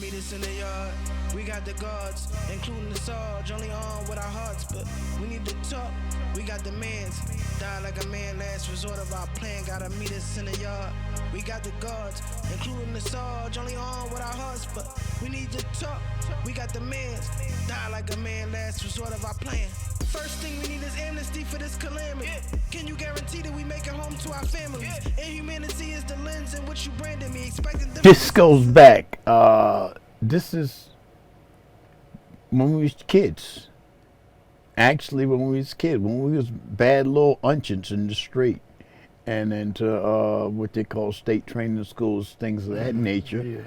Meet us in the yard. We got the guards, including the Sarge, only on with our hearts, but we need to talk. We got the mans, die like a man, last resort of our plan. Gotta meet us in the yard. We got the guards, including the Sarge, only on with our hearts, but we need to talk. We got the mans, die like a man, last resort of our plan. First thing we need is amnesty for this calamity. Can you guarantee that we make it home to our families? Inhumanity is the lens in which you branded me, expecting This goes back. This is when we was kids. Actually, when we was kids, when we was bad little unchins in the street, and into what they call state training schools, things of that nature.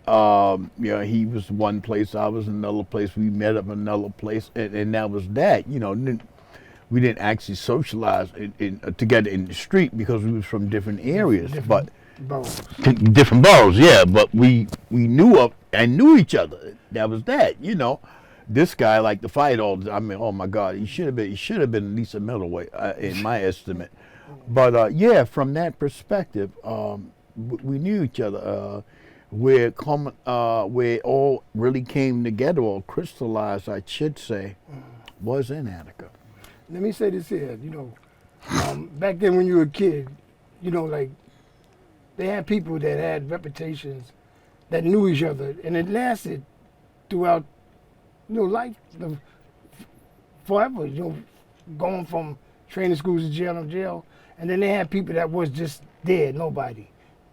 Yeah, he was one place, I was another place. We met up another place, and that was that. You know, we didn't actually socialize together in the street because we was from different areas, different boroughs. Yeah, but we knew up and knew each other. That was that. You know, this guy liked to fight all the time. I mean, oh my God, he should have been at least a middleweight in my estimate. But yeah, from that perspective, we knew each other. Where it all really came together or crystallized, I should say, was in Attica. Let me say this here, you know, back then when you were a kid, you know, like, they had people that had reputations that knew each other, and it lasted throughout, you know, life, forever, you know, going from training schools to jail, and then they had people that was just there, nobody.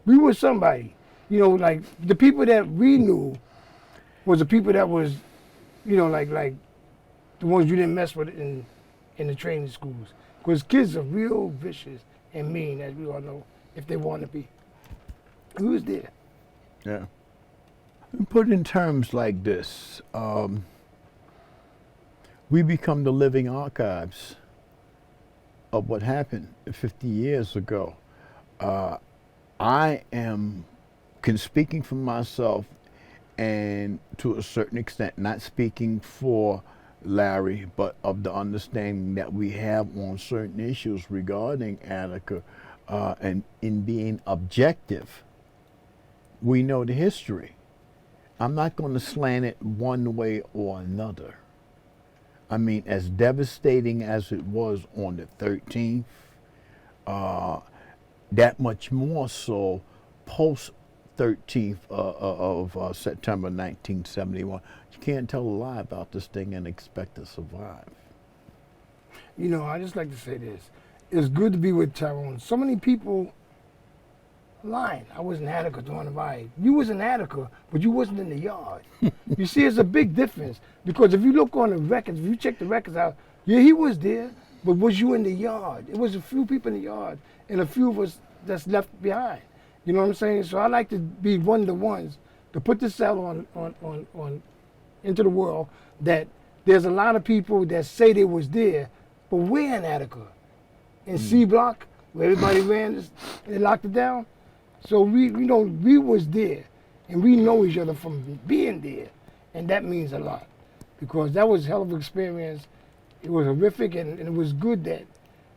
We were somebody. You know, like, the people that we knew was the people that was, you know, like the ones you didn't mess with in the training schools. Because kids are real vicious and mean, as we all know, if they want to be. We was there. Yeah. Put in terms like this, we become the living archives of what happened 50 years ago. I can speaking for myself and to a certain extent, not speaking for Larry, but of the understanding that we have on certain issues regarding Attica, and in being objective, we know the history. I'm not going to slant it one way or another. I mean, as devastating as it was on the 13th, that much more so post 13th of September 1971. You can't tell a lie about this thing and expect to survive. You know, I just like to say this. It's good to be with Tyrone. So many people lying. I was in Attica during the riot. You was in Attica, but you wasn't in the yard. You see, it's a big difference. Because if you look on the records, if you check the records out, yeah, he was there, but was you in the yard? It was a few people in the yard and a few of us that's left behind. You know what I'm saying? So I like to be one of the ones to put this out on into the world that there's a lot of people that say they was there, but we're in Attica. In C Block, where everybody ran this, they locked it down. So we know we was there, and we know each other from being there, and that means a lot, because that was a hell of an experience. It was horrific, and it was good that,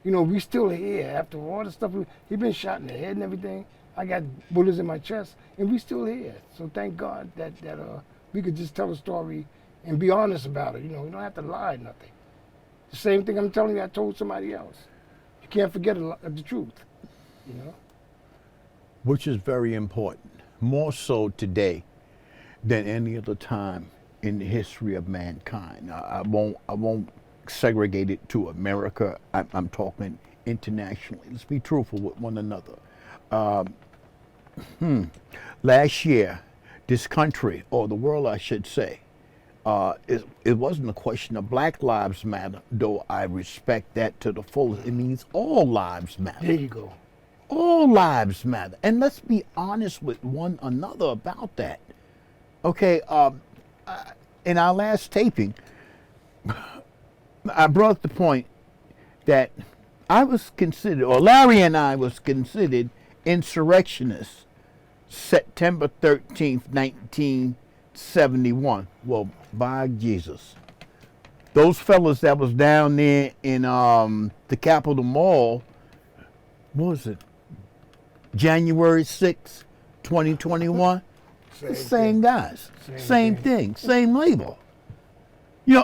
you know, we still here after all the stuff. He been shot in the head and everything. I got bullets in my chest, and we still here. So thank God that we could just tell a story and be honest about it. You know, you don't have to lie or nothing. The same thing I'm telling you, I told somebody else. You can't forget the truth, you know. Which is very important, more so today than any other time in the history of mankind. I won't segregate it to America. I'm talking internationally. Let's be truthful with one another. Last year, this country, or the world I should say, it wasn't a question of Black Lives Matter, though I respect that to the fullest. It means all lives matter. There you go. All lives matter. And let's be honest with one another about that. Okay, in our last taping, I brought the point that I was considered, or Larry and I was considered insurrectionists September 13th, 1971. Well, by Jesus. Those fellas that was down there in the Capitol Mall, what was it? January 6th, 2021? Same guys, same thing, same label.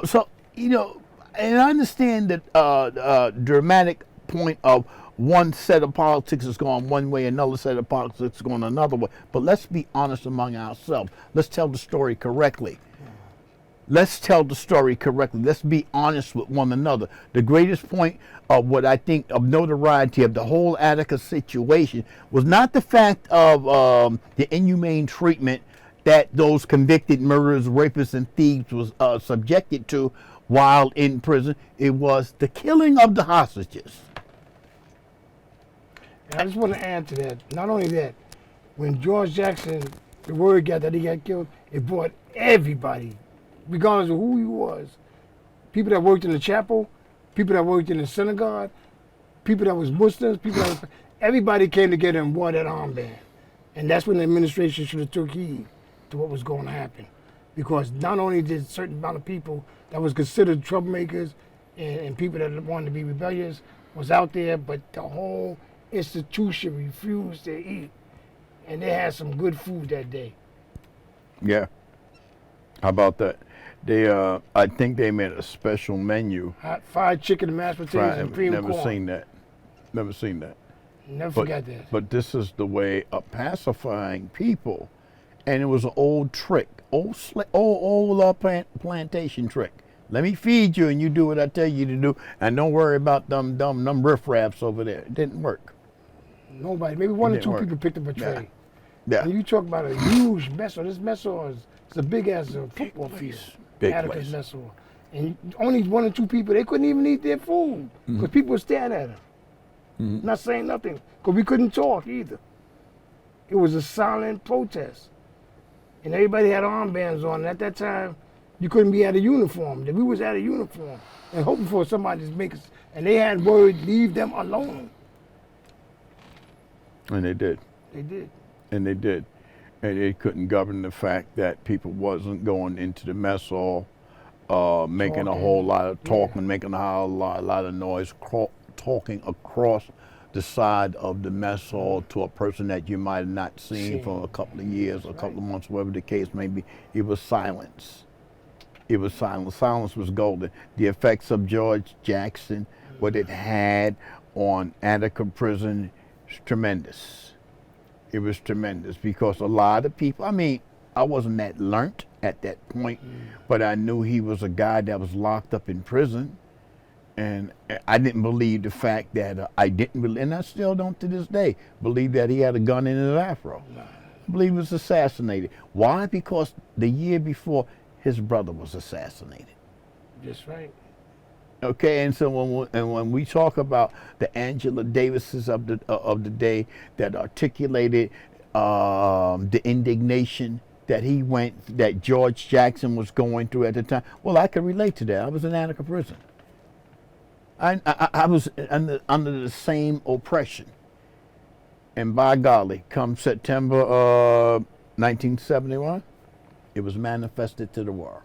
So and I understand that dramatic point of one set of politics is going one way, another set of politics is going another way. But let's be honest among ourselves. Let's tell the story correctly. Let's tell the story correctly. Let's be honest with one another. The greatest point of what I think of notoriety of the whole Attica situation was not the fact of the inhumane treatment that those convicted murderers, rapists, and thieves was subjected to while in prison. It was the killing of the hostages. And I just want to add to that. Not only that, when George Jackson, the word got that he got killed, it brought everybody, regardless of who he was. People that worked in the chapel, people that worked in the synagogue, people that was Muslims, everybody came together and wore that armband. And that's when the administration should have took heed to what was going to happen. Because not only did a certain amount of people that was considered troublemakers and people that wanted to be rebellious was out there, but the whole institution refused to eat. And they had some good food that day. Yeah. How about that? They, I think they made a special menu. Hot fried chicken and mashed potatoes and cream corn. Never seen that. Never seen that. Never forgot that. But this is the way of pacifying people. And it was an old trick, old plantation trick. Let me feed you and you do what I tell you to do. And don't worry about them riffraffs over there. It didn't work. Nobody, maybe one or two people picked up a tray. Yeah. And you talk about a huge mess hall. This mess hall is a big ass football field. Big Attica's place. mess hall. And only one or two people, they couldn't even eat their food because people were staring at them. Not saying nothing because we couldn't talk either. It was a silent protest. And everybody had armbands on. And at that time, you couldn't be out of uniform. We was out of uniform and hoping for somebody to make us. And they had word, leave them alone. And they did. They did. And they did. And they couldn't govern the fact that people wasn't going into the mess hall, making a whole lot of talking, making a whole lot of noise, talking across the side of the mess hall to a person that you might have not seen for a couple of years, or a couple of months, whatever the case may be. It was silence. It was silence. Silence was golden. The effects of George Jackson, what it had on Attica prison, is tremendous. It was tremendous because a lot of people, I mean, I wasn't that learned at that point, but I knew he was a guy that was locked up in prison. And I didn't believe the fact that I didn't believe, and I still don't to this day, believe that he had a gun in his afro. I believe he was assassinated. Why? Because the year before, his brother was assassinated. That's right. Okay, and so when we talk about the Angela Davises of the day that articulated the indignation that George Jackson was going through at the time, well, I can relate to that. I was in Attica prison. I was under the same oppression. And by golly, come September 1971, it was manifested to the world.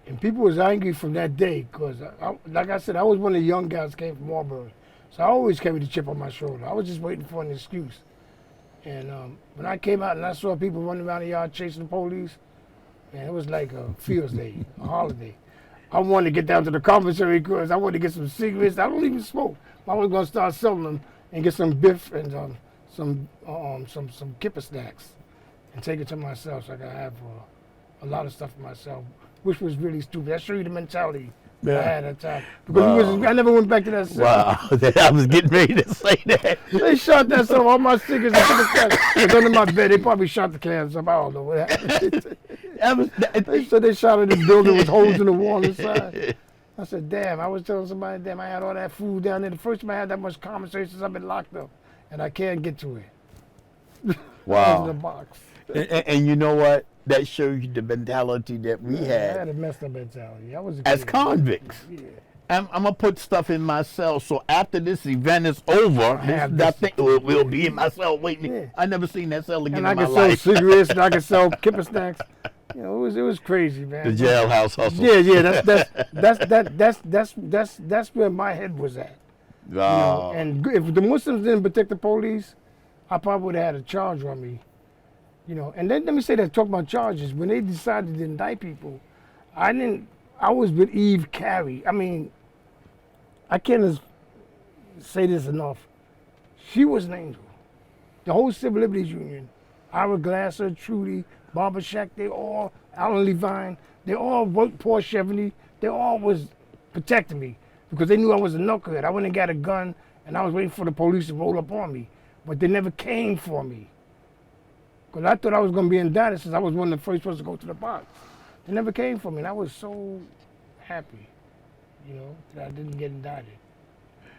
And people was angry from that day because, like I said, I was one of the young guys that came from Marlboro. So I always carried a chip on my shoulder. I was just waiting for an excuse. And when I came out and I saw people running around the yard chasing the police, man, it was like a Fields Day, a holiday. I wanted to get down to the commissary because I wanted to get some cigarettes. I don't even smoke. I was going to start selling them and get some biff and some kipper snacks and take it to myself so I could have a lot of stuff for myself, which was really stupid. That showed you the mentality I had at the time. Because I never went back to that cell. Wow, I was getting ready to say that. They shot that stuff, all my cigarettes and kipper snacks was under my bed. They probably shot the cans up. I don't know what happened. They said they shot in the building with holes in the wall inside. I said, damn, I was telling somebody, damn, I had all that food down there. The first time I had that much commissary since I've been locked up, and I can't get to it. Wow. In the box. And you know what? That shows you the mentality that we had. I had a messed up mentality. I was a as kid. convicts. Yeah. I'm gonna put stuff in my cell, so after this event is over, I think will be in my cell waiting. Yeah. I never seen that cell again and in my life. life. I could sell cigarettes, and I could sell kipper snacks. You know, it was crazy, man. The jailhouse hustle. Yeah. That's where my head was at. Oh. You know, and if the Muslims didn't protect the police, I probably would have had a charge on me You know, and then let me say that, talk about charges. When they decided to indict people, I was with Eve Carey. I mean, I can't say this enough. She was an angel. The whole Civil Liberties Union, Ira Glasser, Trudy, Barbara Shack, they all, Alan Levine, they all worked Paul Chevrolet. They all was protecting me because they knew I was a knucklehead. I went and got a gun and I was waiting for the police to roll up on me, but they never came for me. Because I thought I was going to be indicted since I was one of the first ones to go to the box. They never came for me, and I was so happy, you know, that I didn't get indicted.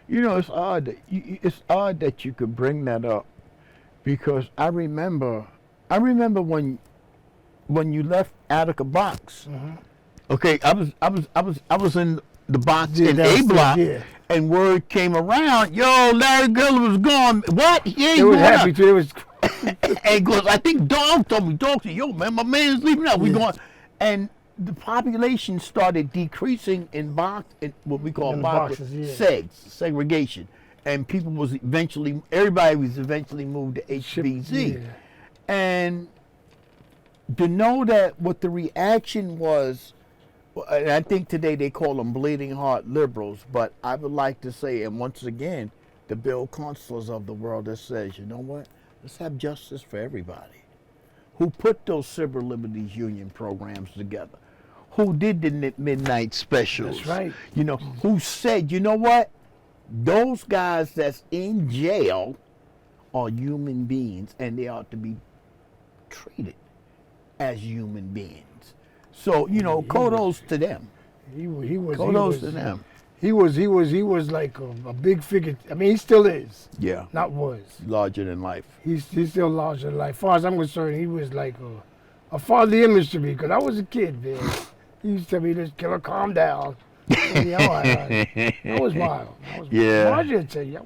You know, it's odd that you could bring that up, because I remember when you left Attica box. Mm-hmm. Okay, I was in the box in A block, and word came around, yo, Larry Giller was gone. What? Yeah, they was happy too. It was. And goes, I think Dog told me, Dog said, yo, man, my man's leaving out. We going, and the population started decreasing in what we call boxes, segregation, and everybody was eventually moved to HBZ, and to know that what the reaction was, and I think today they call them bleeding heart liberals, but I would like to say, and once again, the Bill Consuls of the world that says, you know what? Let's have justice for everybody. Who put those Civil Liberties Union programs together? Who did the midnight specials? That's right. You know, who said, you know what? Those guys that's in jail are human beings, and they ought to be treated as human beings. So, you know, kudos to them. Kudos to them. He was like a big figure. I mean, he still is. Yeah. Not was. Larger than life. He's still larger than life. As far as I'm concerned, he was like a fatherly image to me, because I was a kid, man. He used to tell me, "This killer, calm down." And, that was wild. Yeah. Margie would tell you, I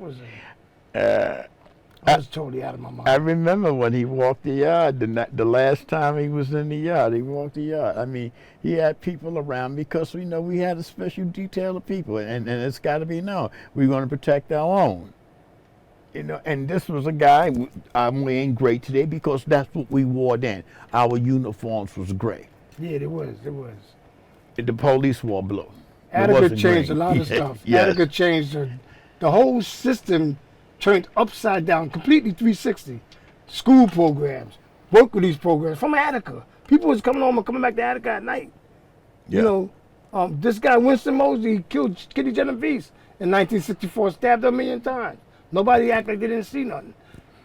was totally out of my mind. I remember when he walked the yard, the last time he was in the yard, he walked the yard. I mean, he had people around because we had a special detail of people, and it's got to be known. We're going to protect our own. You know, and this was a guy, I'm wearing gray today because that's what we wore then. Our uniforms was gray. Yeah, it was. The police wore blue. Attica changed a lot of stuff. Yes. Attica changed the whole system. Turned upside down, completely 360. School programs, work with these programs from Attica. People was coming home and coming back to Attica at night. Yeah. You know, this guy Winston Mosley killed Kitty Genovese in 1964, stabbed her 1 million times. Nobody acted like they didn't see nothing.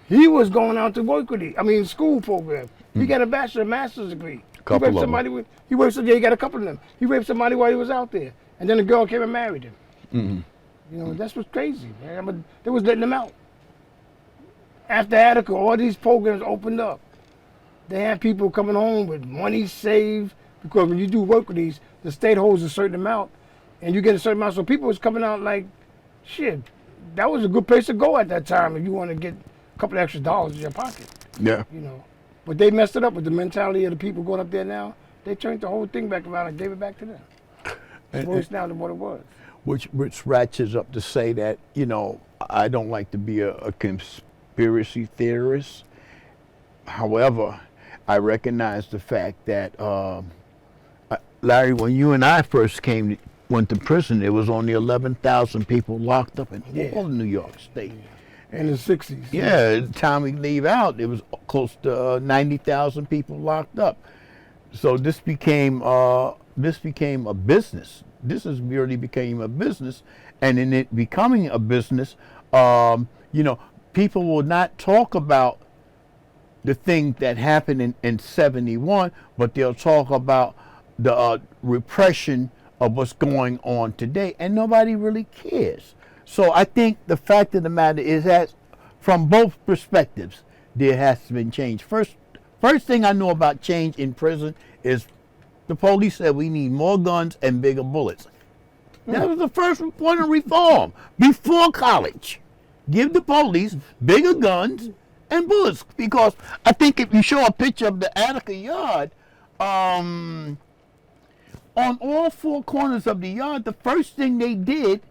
He was going out to work with school programs. He got a master's degree. Couple he got a couple of them. He raped somebody while he was out there, and then the girl came and married him. Mm-hmm. You know, that's what's crazy, man. But they was letting them out. After Attica, all these programs opened up. They had people coming home with money saved, because when you do work with these, the state holds a certain amount, and you get a certain amount. So people was coming out like, shit, that was a good place to go at that time if you want to get a couple of extra dollars in your pocket. Yeah. You know, but they messed it up with the mentality of the people going up there now. They turned the whole thing back around and gave it back to them. It's worse now than what it was. Which ratchets up to say that, you know, I don't like to be a conspiracy theorist. However, I recognize the fact that, Larry, when you and I first went to prison, there was only 11,000 people locked up in all of New York State. In the 60s. Yeah, the time we leave out, it was close to 90,000 people locked up. So this became a business. This really became a business, and in it becoming a business, you know, people will not talk about the thing that happened in 71, but they'll talk about the repression of what's going on today, and nobody really cares. So I think the fact of the matter is that from both perspectives, there has been change. First thing I know about change in prison is the police said we need more guns and bigger bullets. That was the first point of reform before college. Give the police bigger guns and bullets, because I think if you show a picture of the Attica yard, on all four corners of the yard, the first thing they did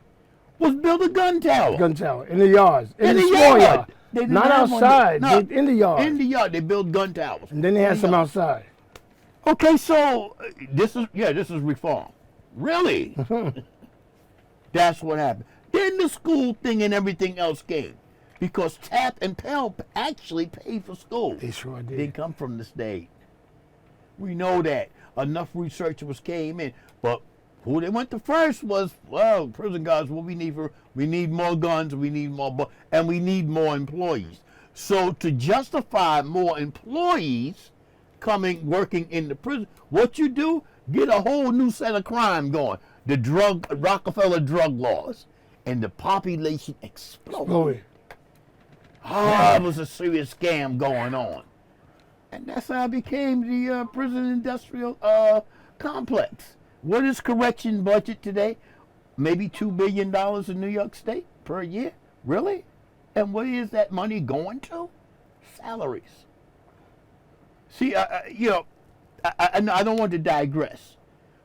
was build a gun tower. Gun tower in the yards. In the small yard. They didn't Not have one outside, there. in the yard. In the yard, they built gun towers. And then they had some outside. Okay, so this is reform. Really? That's what happened. Then the school thing and everything else came. Because Tap and Pell actually paid for school. They sure did. They come from the state. We know that. Enough researchers came in. But who they went to first was, well, prison guards, what we need more guns, we need more, and we need more employees. So to justify more employees working in the prison, what you do, get a whole new set of crime going. The Rockefeller drug laws. And the population exploded. It was a serious scam going on. And that's how it became the prison industrial complex. What is correction budget today? Maybe $2 billion in New York State per year? Really? And what is that money going to? Salaries. See, I don't want to digress.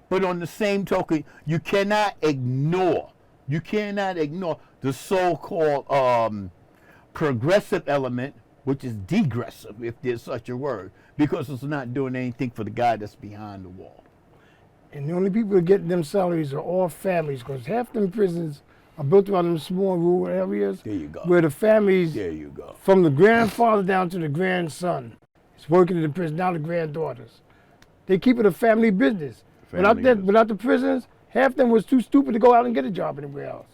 But on the same token, you cannot ignore the so-called progressive element, which is degressive, if there's such a word, because it's not doing anything for the guy that's behind the wall. And the only people that get them salaries are all families, because half them prisons are built around them small rural areas. There you go. Where the families, There you go. from the grandfather down to the grandson, is working in the prison, now the granddaughters. They keep it a family business. Without the prisons, half them was too stupid to go out and get a job anywhere else.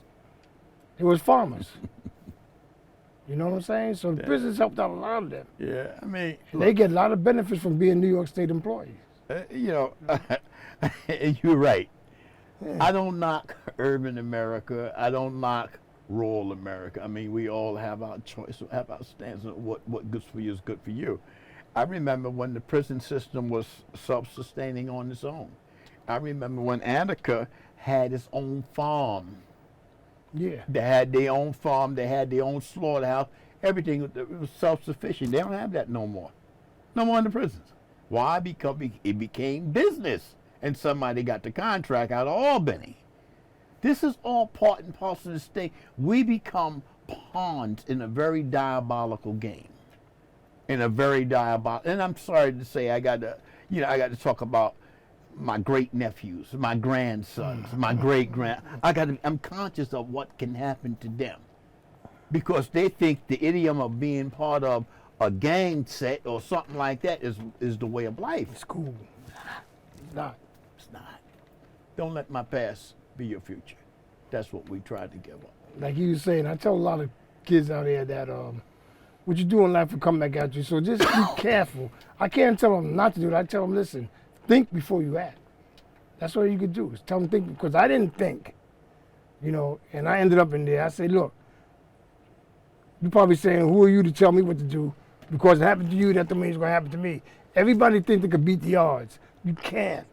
They was farmers. You know what I'm saying? So the prisons helped out a lot of them. Yeah, I mean, They get a lot of benefits from being New York State employees. you're right. Yeah. I don't knock urban America. I don't knock rural America. I mean, we all have our choice, have our stance on what good for you is good for you. I remember when the prison system was self-sustaining on its own. I remember when Attica had its own farm. Yeah. They had their own farm. They had their own slaughterhouse. Everything was self-sufficient. They don't have that no more. No more in the prisons. Why? Because it became business, and somebody got the contract out of Albany. This is all part and parcel of this thing. We become pawns in a very diabolical game. And I'm sorry to say, I got to talk about my great nephews, my grandsons, my I'm conscious of what can happen to them, because they think the idiom of being part of a gang set or something like that is the way of life. It's cool. It's not. It's not. Don't let my past be your future. That's what we tried to give up. Like you were saying, I tell a lot of kids out there that what you do in life will come back at you. So just be careful. I can't tell them not to do it. I tell them, listen, think before you act. That's all you could do, is tell them think, because I didn't think, and I ended up in there. I say, look, you're probably saying, who are you to tell me what to do? Because it happened to you, that don't mean it's going to happen to me. Everybody thinks they could beat the odds. You can't.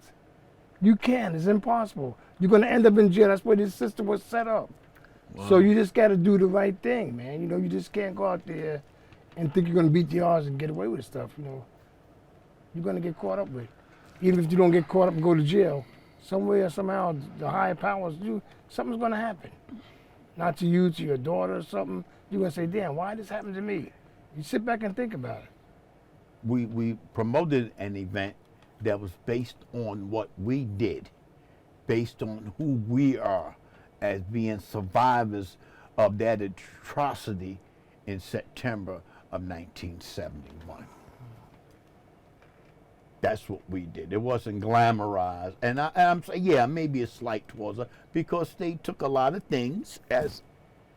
You can't. It's impossible. You're going to end up in jail. That's where this system was set up. Wow. So you just got to do the right thing, man. You just can't go out there and think you're going to beat the odds and get away with stuff, You're going to get caught up with it. Even if you don't get caught up and go to jail, somewhere, somehow, the higher powers do, something's going to happen. Not to you, to your daughter or something. You're going to say, damn, why this happened to me? You sit back and think about it. We promoted an event that was based on what we did, based on who we are as being survivors of that atrocity in September of 1971. That's what we did. It wasn't glamorized. And I'm saying, yeah, maybe a slight towards it, because they took a lot of things, as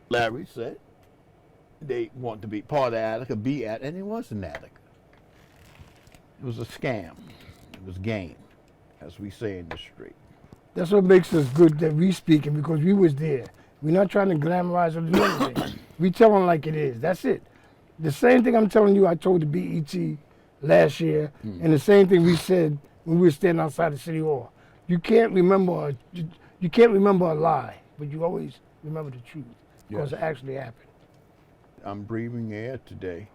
Larry said. They want to be part of Attica, and it wasn't Attica. It was a scam. It was game, as we say in the street. That's what makes us good that we speaking, because we was there. We're not trying to glamorize or do anything. We tell them like it is. That's it. The same thing I'm telling you, I told the BET last year, and the same thing we said when we were standing outside the City Hall. You can't remember a lie, but you always remember the truth, because it actually happened. I'm breathing air today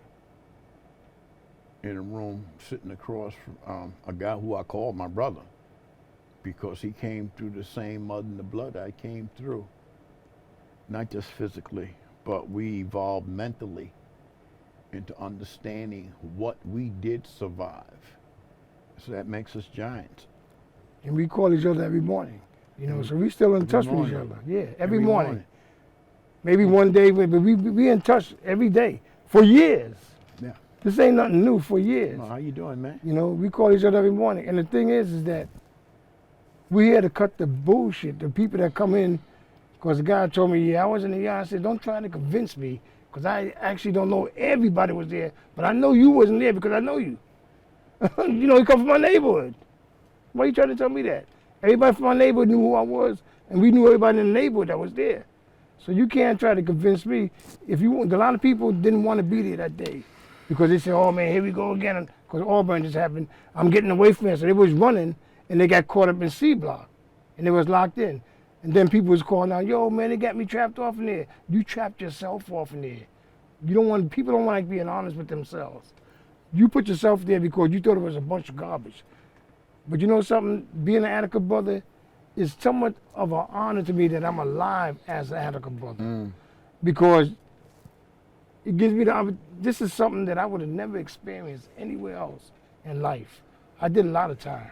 in a room sitting across from a guy who I call my brother, because he came through the same mud and the blood I came through. Not just physically, but we evolved mentally into understanding what we did survive. So that makes us giants. And we call each other every morning. You know, so we still in touch with each other. Yeah, every morning. Maybe one day, but we in touch every day for years. Yeah. This ain't nothing new for years. Well, how you doing, man? You know, we call each other every morning. And the thing is that we here to cut the bullshit. The people that come in, because the guy told me, yeah, I was in the yard. I said, don't try to convince me, because I actually don't know everybody was there. But I know you wasn't there because I know you. You know, you come from my neighborhood. Why you trying to tell me that? Everybody from my neighborhood knew who I was, and we knew everybody in the neighborhood that was there. So you can't try to convince me. If you want, a lot of people didn't want to be there that day because they said, "Oh man, here we go again." Because Auburn just happened. I'm getting away from it, so they was running, and they got caught up in C block, and they was locked in. And then people was calling out, "Yo, man, they got me trapped off in there." You trapped yourself off in there. You don't want. People don't like being honest with themselves. You put yourself there because you thought it was a bunch of garbage. But you know something? Being an Attica brother is somewhat of an honor to me that I'm alive as an Attica brother. Because it gives me this is something that I would have never experienced anywhere else in life. I did a lot of time.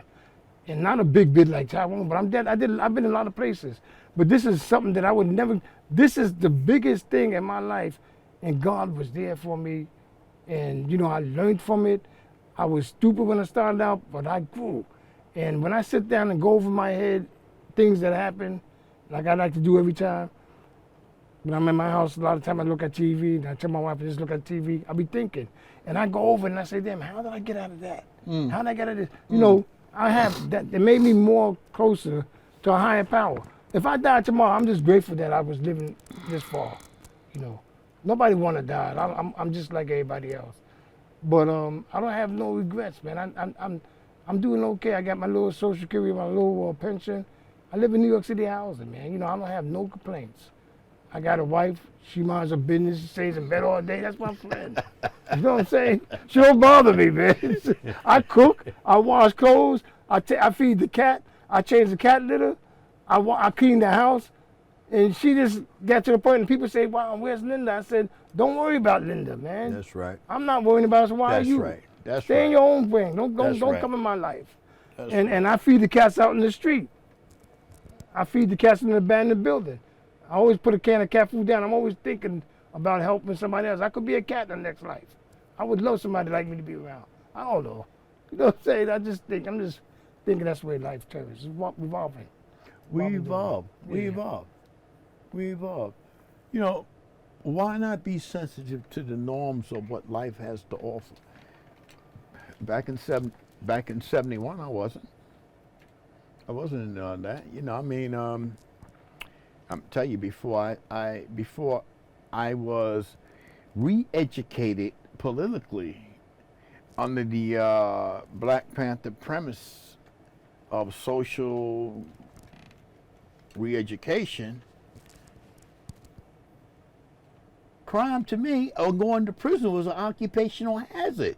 And not a big bit like Tyrone, but I've been in a lot of places. But this is something that I would never, this is the biggest thing in my life. And God was there for me. And you know, I learned from it. I was stupid when I started out, but I grew. And when I sit down and go over my head things that happen, like I like to do every time, when I'm in my house, a lot of time I look at TV, and I tell my wife to just look at TV, I'll be thinking. And I go over and I say, damn, how did I get out of that? How did I get out of this? You know, I have that, it made me more closer to a higher power. If I die tomorrow, I'm just grateful that I was living this far, you know. Nobody want to die. I'm just like everybody else. But I don't have no regrets, man. I'm doing okay. I got my little Social Security, my little pension. I live in New York City housing, man. You know, I don't have no complaints. I got a wife. She minds her business. She stays in bed all day. That's my friend. You know what I'm saying? She don't bother me, man. I cook. I wash clothes. I feed the cat. I change the cat litter. I clean the house. And she just got to the point, and people say, wow, where's Linda? I said, don't worry about Linda, man. That's right. I'm not worrying about it, so why are you? That's right. That's Stay right. in your own thing. Don't right. come in my life. That's And I feed the cats out in the street. I feed the cats in the abandoned building. I always put a can of cat food down. I'm always thinking about helping somebody else. I could be a cat in the next life. I would love somebody like me to be around. I don't know. You know what I'm saying? I'm just thinking that's the way life turns. It's revolving. We evolve. Yeah. We evolve. We evolve. You know, why not be sensitive to the norms of what life has to offer? Back in 71, I wasn't in that. You know, I mean, I'm tell you, before I was re-educated politically under the Black Panther premise of social re-education, crime to me, or going to prison, was an occupational hazard.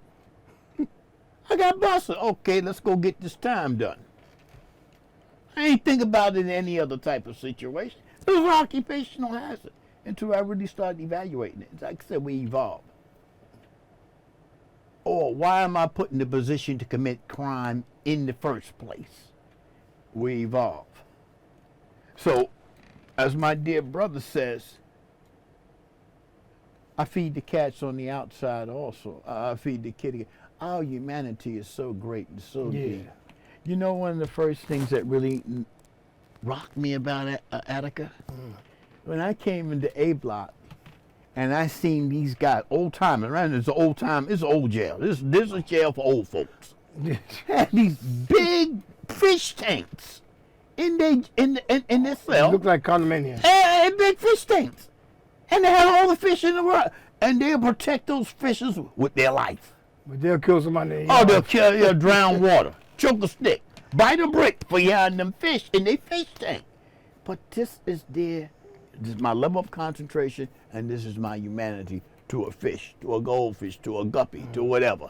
I got busted. Okay, let's go get this time done. I ain't think about it in any other type of situation. It was an occupational hazard until I really started evaluating it. Like I said, we evolve. Or why am I put in the position to commit crime in the first place? We evolve. So, as my dear brother says, I feed the cats on the outside also. I feed the kitty. Our humanity is so great and so deep. You know, one of the first things that really rocked me about Attica? When I came into A Block and I seen these guys, old timers, right? It's an old time, it's an old jail. This is a jail for old folks. Had these big fish tanks in their cell. It looked like condominiums. And big fish tanks. And they have all the fish in the world. And they'll protect those fishes with their life. But they'll kill somebody. Oh, they'll kill you, drown water, choke a stick, bite a brick for you and them fish in their fish tank. But this is my level of concentration, and this is my humanity to a fish, to a goldfish, to a guppy, to whatever.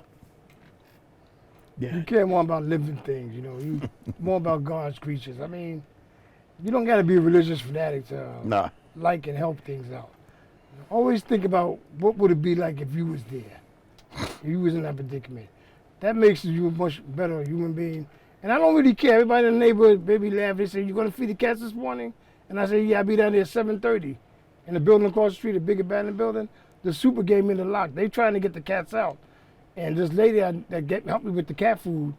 Yeah. You care more about living things, you know. You more about God's creatures. I mean, you don't got to be a religious fanatic to like and help things out. Always think about what would it be like if you was there. You was in that predicament. That makes you a much better human being. And I don't really care. Everybody in the neighborhood, baby, laugh. They say, "You gonna feed the cats this morning?" And I say, "Yeah, I'll be down there at 7:30." In the building across the street, a big abandoned building, the super gave me the lock. They trying to get the cats out. And this lady that helped me with the cat food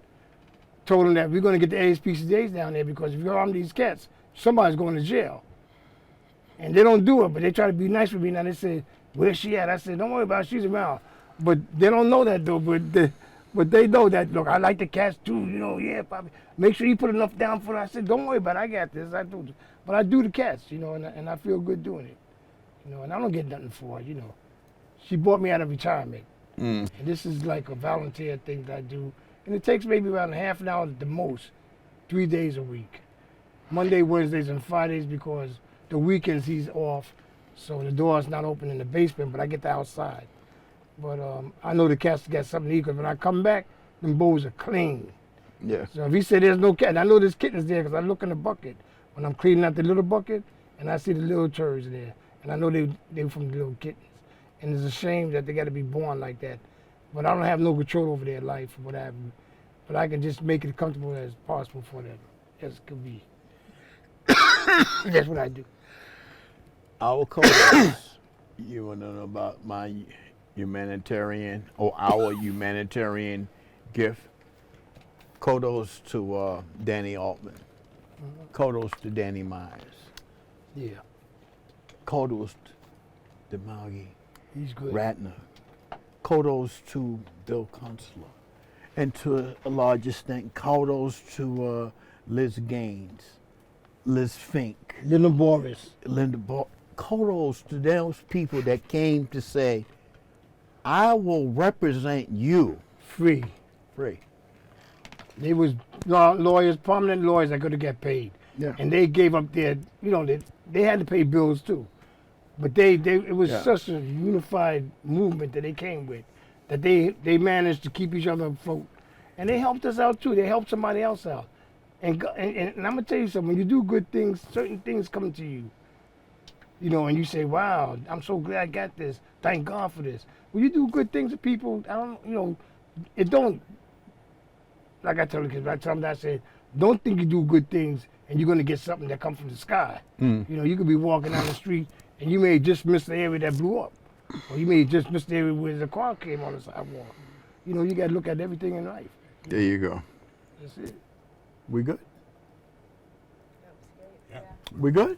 told them that we're gonna get the ASPCA's down there because if you harm these cats, somebody's going to jail. And they don't do it, but they try to be nice with me. Now they say, "Where's she at?" I said, "Don't worry about it, she's around." But they don't know that though, but they know that, look, I like the cats too, you know, yeah, Poppy. Make sure you put enough down for her. I said, "Don't worry about it, I got this, I do." But I do the cats, you know, and I feel good doing it. You know, and I don't get nothing for it, you know. She bought me out of retirement. And this is like a volunteer thing that I do. And it takes maybe around a half an hour at the most, 3 days a week. Monday, Wednesdays, and Fridays because the weekends he's off. So the door's not open in the basement, but I get the outside. But I know the cats got something to eat because when I come back, them bowls are clean. Yeah. So if he said there's no cat, I know there's kittens there because I look in the bucket. When I'm cleaning out the little bucket, and I see the little turds there. And I know they from the little kittens. And it's a shame that they got to be born like that. But I don't have no control over their life or what have you. But I can just make it comfortable as possible for them, as it could be. That's what I do. Our coaches, you want to know about my humanitarian or our humanitarian gift? Kudos to Danny Altman. Kudos to Danny Myers. Yeah, Kudos to Maggie he's good. Ratner. Kudos to Bill Kunstler. And to a large extent, kudos to Liz Gaines, Liz Fink, Linda Boris. Linda kudos to those people that came to say, "I will represent you." Free. Free. They was lawyers, prominent lawyers that could have got paid. Yeah. And they gave up their, you know, they had to pay bills too. But it was such a unified movement that they came with, that they managed to keep each other afloat. And they helped us out too. They helped somebody else out. And I'm going to tell you something, when you do good things, certain things come to you. You know, and you say, "Wow, I'm so glad I got this. Thank God for this." When you do good things to people, it don't, like I tell the kids, I tell them that, I said, don't think you do good things and you're going to get something that comes from the sky. You know, you could be walking down the street and you may just miss the area that blew up. Or you may just miss the area where the car came on the sidewalk. You know, you got to look at everything in life. There you go. That's it. We good? We good?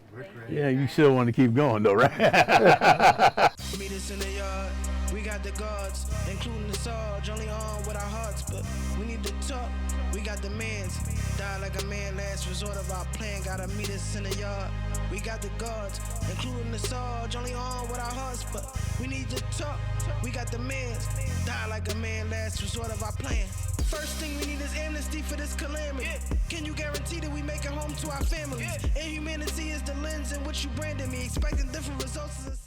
Yeah, you still want to keep going though, right? Meet us in the yard. We got the guards, including the Sarge, only on with our hearts, but we need to talk. We got the mans, die like a man, last resort of our plan. Gotta meet us in the yard. We got the guards, including the Sarge, only on with our hearts, but we need to talk. We got the mans, die like a man, last resort of our plan. First thing we need is amnesty for this calamity. Can you guarantee that we make it home to our families? Inhumanity is the lens in which you branded me, expecting different results.